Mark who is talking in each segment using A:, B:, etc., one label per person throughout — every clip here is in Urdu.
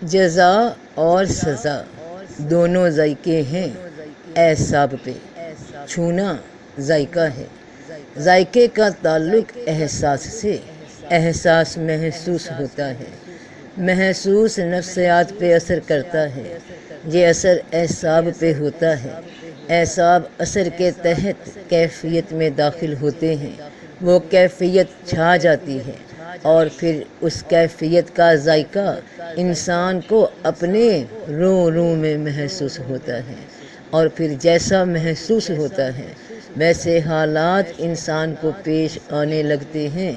A: جزا اور سزا دونوں ذائقے ہیں اعصاب پہ، چھونا ذائقہ ہے۔ ذائقے کا تعلق احساس سے، احساس محسوس ہوتا ہے، محسوس نفسیات پہ اثر کرتا ہے، یہ اثر اعصاب پہ ہوتا ہے۔ اعصاب اثر کے تحت کیفیت میں داخل ہوتے ہیں، وہ کیفیت چھا جاتی ہے اور پھر اس کیفیت کا ذائقہ انسان کو اپنے رو میں محسوس ہوتا ہے، اور پھر جیسا محسوس ہوتا ہے ویسے حالات انسان کو پیش آنے لگتے ہیں،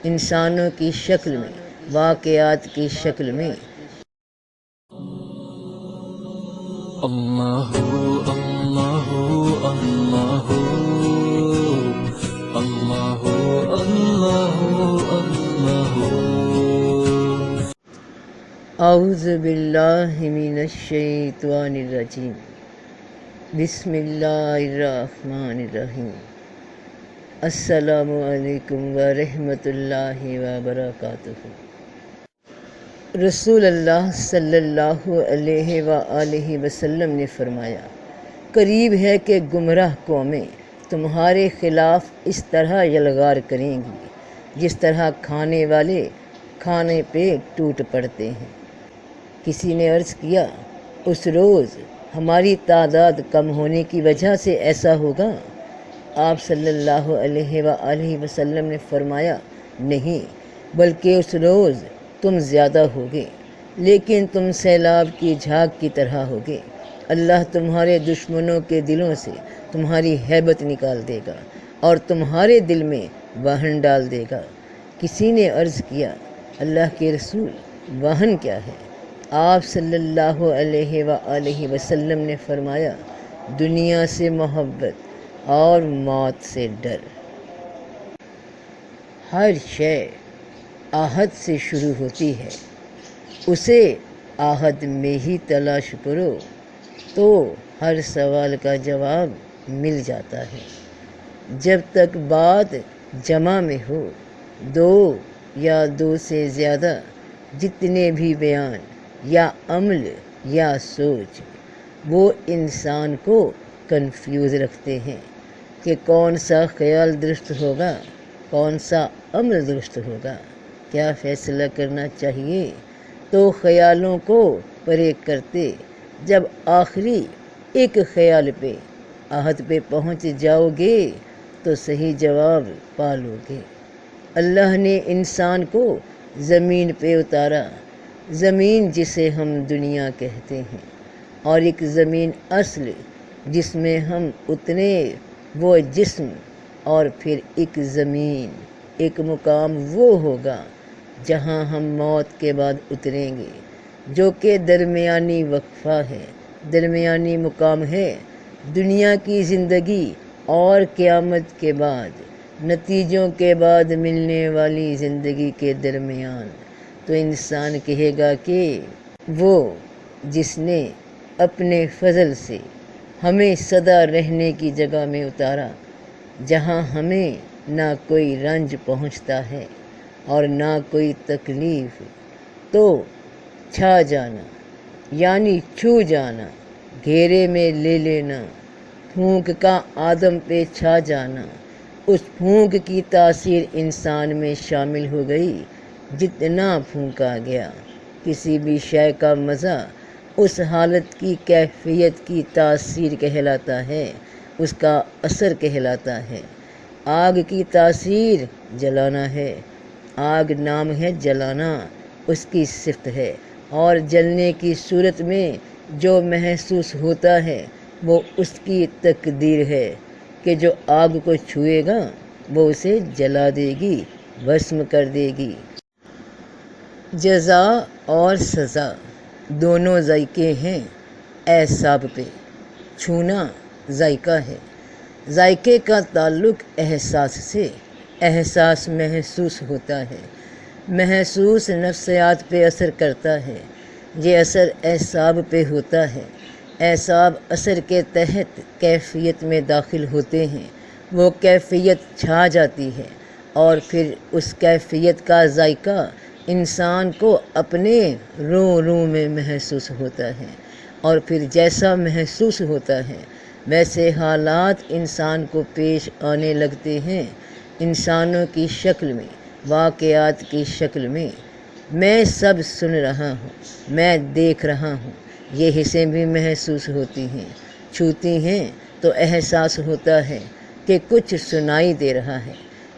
A: انسانوں کی شکل میں، واقعات کی شکل میں۔
B: اللہ اللہ اللہ اللہ اللہ اللہ۔
A: اعوذ باللہ من الشیطان الرجیم، بسم اللہ الرحمن الرحیم۔ السلام علیکم ورحمۃ اللہ وبرکاتہ۔ رسول اللہ صلی اللہ علیہ وآلہ وسلم نے فرمایا، قریب ہے کہ گمراہ قومیں تمہارے خلاف اس طرح یلغار کریں گی جس طرح کھانے والے کھانے پہ ٹوٹ پڑتے ہیں۔ کسی نے عرض کیا، اس روز ہماری تعداد کم ہونے کی وجہ سے ایسا ہوگا؟ آپ صلی اللہ علیہ وآلہ وسلم نے فرمایا، نہیں، بلکہ اس روز تم زیادہ ہوگے، لیکن تم سیلاب کی جھاگ کی طرح ہوگے۔ اللہ تمہارے دشمنوں کے دلوں سے تمہاری ہیبت نکال دے گا اور تمہارے دل میں واہن ڈال دے گا۔ کسی نے عرض کیا، اللہ کے رسول، واہن کیا ہے؟ آپ صلی اللہ علیہ وآلہ وسلم نے فرمایا، دنیا سے محبت اور موت سے ڈر۔ ہر شے آہد سے شروع ہوتی ہے، اسے آہد میں ہی تلاش کرو تو ہر سوال کا جواب مل جاتا ہے۔ جب تک بات جمع میں ہو، دو یا دو سے زیادہ جتنے بھی بیان یا عمل یا سوچ، وہ انسان کو کنفیوز رکھتے ہیں کہ کون سا خیال درست ہوگا، کون سا عمل درست ہوگا، کیا فیصلہ کرنا چاہیے۔ تو خیالوں کو پرے کرتے جب آخری ایک خیال پہ، عہد پہ پہنچ جاؤ گے تو صحیح جواب پالو گے۔ اللہ نے انسان کو زمین پہ اتارا، زمین جسے ہم دنیا کہتے ہیں، اور ایک زمین اصل جس میں ہم اترے وہ جسم، اور پھر ایک زمین، ایک مقام وہ ہوگا جہاں ہم موت کے بعد اتریں گے، جو کہ درمیانی وقفہ ہے، درمیانی مقام ہے دنیا کی زندگی اور قیامت کے بعد، نتیجوں کے بعد ملنے والی زندگی کے درمیان۔ تو انسان کہے گا کہ وہ جس نے اپنے فضل سے ہمیں سدا رہنے کی جگہ میں اتارا، جہاں ہمیں نہ کوئی رنج پہنچتا ہے اور نہ کوئی تکلیف، تو چھا جانا یعنی چھو جانا، گھیرے میں لے لینا، پھونک کا آدم پہ چھا جانا، اس پھونک کی تاثیر انسان میں شامل ہو گئی۔ جتنا پھونکا گیا، کسی بھی شے کا مزہ اس حالت کی کیفیت کی تاثیر کہلاتا ہے، اس کا اثر کہلاتا ہے۔ آگ کی تاثیر جلانا ہے، آگ نام ہے جلانا، اس کی صفت ہے، اور جلنے کی صورت میں جو محسوس ہوتا ہے وہ اس کی تقدیر ہے کہ جو آگ کو چھوئے گا وہ اسے جلا دے گی، بھسم کر دے گی۔ جزا اور سزا دونوں ذائقے ہیں اعصاب پہ، چھونا ذائقہ ہے۔ ذائقے کا تعلق احساس سے، احساس محسوس ہوتا ہے، محسوس نفسیات پہ اثر کرتا ہے، یہ اثر اعصاب پہ ہوتا ہے۔ اعصاب اثر کے تحت کیفیت میں داخل ہوتے ہیں، وہ کیفیت چھا جاتی ہے اور پھر اس کیفیت کا ذائقہ انسان کو اپنے رو میں محسوس ہوتا ہے، اور پھر جیسا محسوس ہوتا ہے ویسے حالات انسان کو پیش آنے لگتے ہیں، انسانوں کی شکل میں، واقعات کی شکل میں۔ میں سب سن رہا ہوں، میں دیکھ رہا ہوں، یہ حسیں بھی محسوس ہوتی ہیں، چھوتی ہیں تو احساس ہوتا ہے کہ کچھ سنائی دے رہا ہے،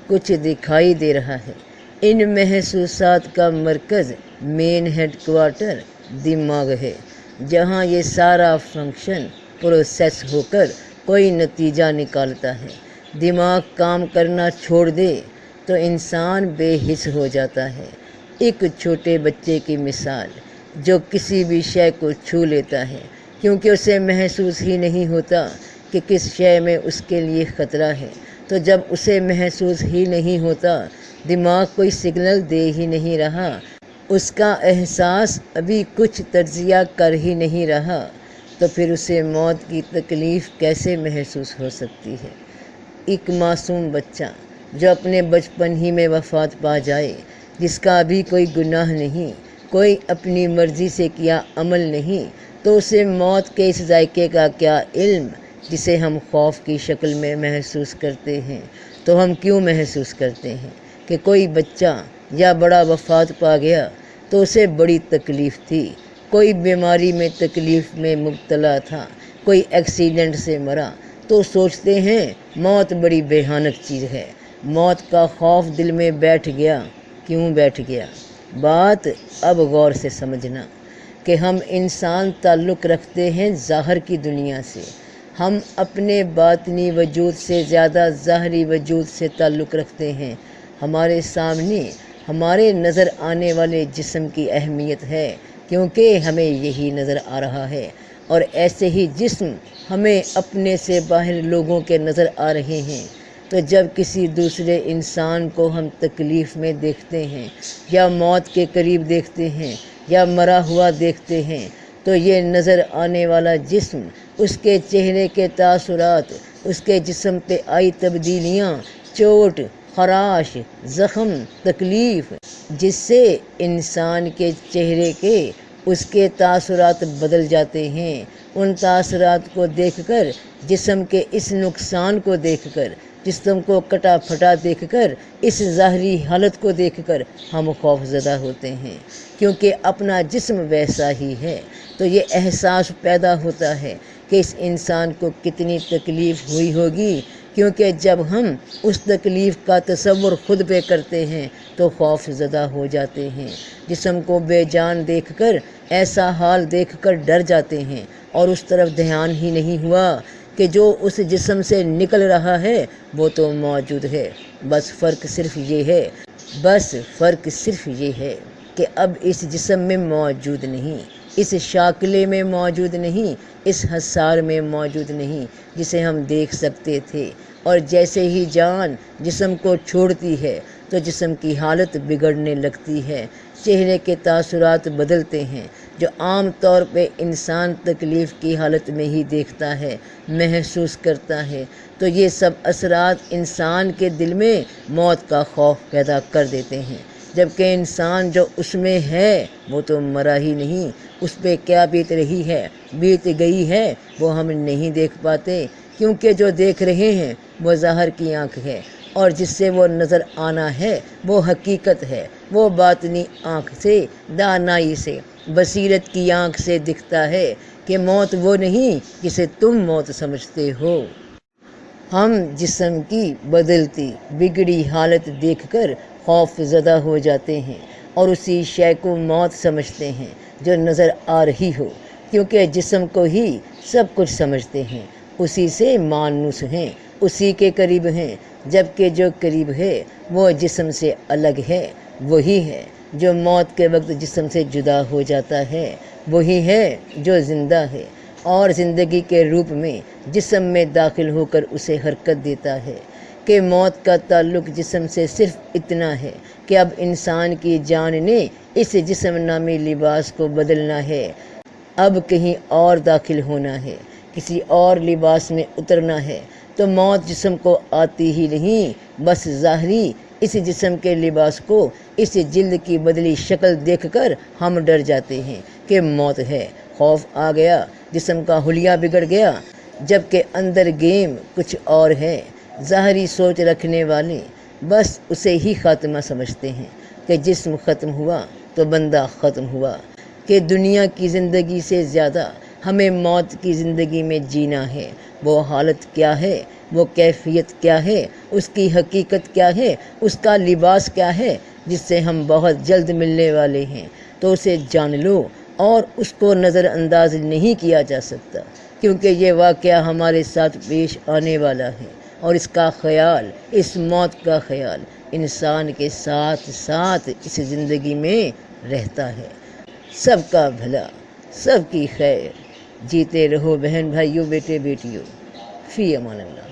A: کچھ دکھائی دے رہا ہے۔ ان محسوسات کا مرکز، مین ہیڈ کوارٹر دماغ ہے، جہاں یہ سارا فنکشن پروسیس ہو کر کوئی نتیجہ نکالتا ہے۔ دماغ کام کرنا چھوڑ دے تو انسان بے حس ہو جاتا ہے۔ ایک چھوٹے بچے کی مثال، جو کسی بھی شے کو چھو لیتا ہے کیونکہ اسے محسوس ہی نہیں ہوتا کہ کس شے میں اس کے لیے خطرہ ہے، تو جب اسے محسوس ہی نہیں ہوتا، دماغ کوئی سگنل دے ہی نہیں رہا، اس کا احساس ابھی کچھ تجزیہ کر ہی نہیں رہا، تو پھر اسے موت کی تکلیف کیسے محسوس ہو سکتی ہے؟ ایک معصوم بچہ جو اپنے بچپن ہی میں وفات پا جائے، جس کا ابھی کوئی گناہ نہیں، کوئی اپنی مرضی سے کیا عمل نہیں، تو اسے موت کے اس ذائقے کا کیا علم جسے ہم خوف کی شکل میں محسوس کرتے ہیں؟ تو ہم کیوں محسوس کرتے ہیں کہ کوئی بچہ یا بڑا وفات پا گیا تو اسے بڑی تکلیف تھی، کوئی بیماری میں تکلیف میں مبتلا تھا، کوئی ایکسیڈنٹ سے مرا، تو سوچتے ہیں موت بڑی بھیانک چیز ہے، موت کا خوف دل میں بیٹھ گیا۔ کیوں بیٹھ گیا؟ بات اب غور سے سمجھنا کہ ہم انسان تعلق رکھتے ہیں ظاہر کی دنیا سے، ہم اپنے باطنی وجود سے زیادہ ظاہری وجود سے تعلق رکھتے ہیں۔ ہمارے سامنے ہمارے نظر آنے والے جسم کی اہمیت ہے کیونکہ ہمیں یہی نظر آ رہا ہے، اور ایسے ہی جسم ہمیں اپنے سے باہر لوگوں کے نظر آ رہے ہیں۔ تو جب کسی دوسرے انسان کو ہم تکلیف میں دیکھتے ہیں یا موت کے قریب دیکھتے ہیں یا مرا ہوا دیکھتے ہیں، تو یہ نظر آنے والا جسم، اس کے چہرے کے تاثرات، اس کے جسم پہ آئی تبدیلیاں، چوٹ، خراش، زخم، تکلیف، جس سے انسان کے چہرے کے اس کے تاثرات بدل جاتے ہیں، ان تاثرات کو دیکھ کر، جسم کے اس نقصان کو دیکھ کر، جسم کو کٹا پھٹا دیکھ کر، اس ظاہری حالت کو دیکھ کر ہم خوف زدہ ہوتے ہیں کیونکہ اپنا جسم ویسا ہی ہے۔ تو یہ احساس پیدا ہوتا ہے کہ اس انسان کو کتنی تکلیف ہوئی ہوگی، کیونکہ جب ہم اس تکلیف کا تصور خود پہ کرتے ہیں تو خوف زدہ ہو جاتے ہیں، جسم کو بے جان دیکھ کر، ایسا حال دیکھ کر ڈر جاتے ہیں، اور اس طرف دھیان ہی نہیں ہوا کہ جو اس جسم سے نکل رہا ہے وہ تو موجود ہے۔ بس فرق صرف یہ ہے کہ اب اس جسم میں موجود نہیں، اس شاکلے میں موجود نہیں، اس حصار میں موجود نہیں جسے ہم دیکھ سکتے تھے، اور جیسے ہی جان جسم کو چھوڑتی ہے تو جسم کی حالت بگڑنے لگتی ہے، چہرے کے تاثرات بدلتے ہیں، جو عام طور پہ انسان تکلیف کی حالت میں ہی دیکھتا ہے، محسوس کرتا ہے، تو یہ سب اثرات انسان کے دل میں موت کا خوف پیدا کر دیتے ہیں، جبکہ انسان جو اس میں ہے وہ تو مرا ہی نہیں، اس پہ کیا بیت رہی ہے، بیت گئی ہے، وہ ہم نہیں دیکھ پاتے، کیونکہ جو دیکھ رہے ہیں وہ ظاہر کی آنکھ ہے، اور جس سے وہ نظر آنا ہے وہ حقیقت ہے، وہ باطنی آنکھ سے، دانائی سے، بصیرت کی آنکھ سے دکھتا ہے کہ موت وہ نہیں جسے تم موت سمجھتے ہو۔ ہم جسم کی بدلتی بگڑی حالت دیکھ کر خوف زدہ ہو جاتے ہیں اور اسی شے کو موت سمجھتے ہیں جو نظر آ رہی ہو، کیونکہ جسم کو ہی سب کچھ سمجھتے ہیں، اسی سے مانوس ہیں، اسی کے قریب ہیں، جبکہ جو قریب ہے وہ جسم سے الگ ہے، وہی ہے جو موت کے وقت جسم سے جدا ہو جاتا ہے، وہی ہے جو زندہ ہے اور زندگی کے روپ میں جسم میں داخل ہو کر اسے حرکت دیتا ہے، کہ موت کا تعلق جسم سے صرف اتنا ہے کہ اب انسان کی جان نے اس جسم نامی لباس کو بدلنا ہے، اب کہیں اور داخل ہونا ہے، کسی اور لباس میں اترنا ہے، تو موت جسم کو آتی ہی نہیں، بس ظاہری اس جسم کے لباس کو، اس جلد کی بدلی شکل دیکھ کر ہم ڈر جاتے ہیں کہ موت ہے، خوف آ گیا، جسم کا حلیہ بگڑ گیا، جبکہ اندر گیم کچھ اور ہے۔ ظاہری سوچ رکھنے والے بس اسے ہی خاتمہ سمجھتے ہیں کہ جسم ختم ہوا تو بندہ ختم ہوا، کہ دنیا کی زندگی سے زیادہ ہمیں موت کی زندگی میں جینا ہے۔ وہ حالت کیا ہے، وہ کیفیت کیا ہے، اس کی حقیقت کیا ہے، اس کا لباس کیا ہے جس سے ہم بہت جلد ملنے والے ہیں، تو اسے جان لو اور اس کو نظر انداز نہیں کیا جا سکتا، کیونکہ یہ واقعہ ہمارے ساتھ پیش آنے والا ہے، اور اس کا خیال، اس موت کا خیال انسان کے ساتھ ساتھ اس زندگی میں رہتا ہے۔ سب کا بھلا، سب کی خیر، جیتے رہو بہن بھائیوں، بیٹے بیٹیوں، فی امان اللہ۔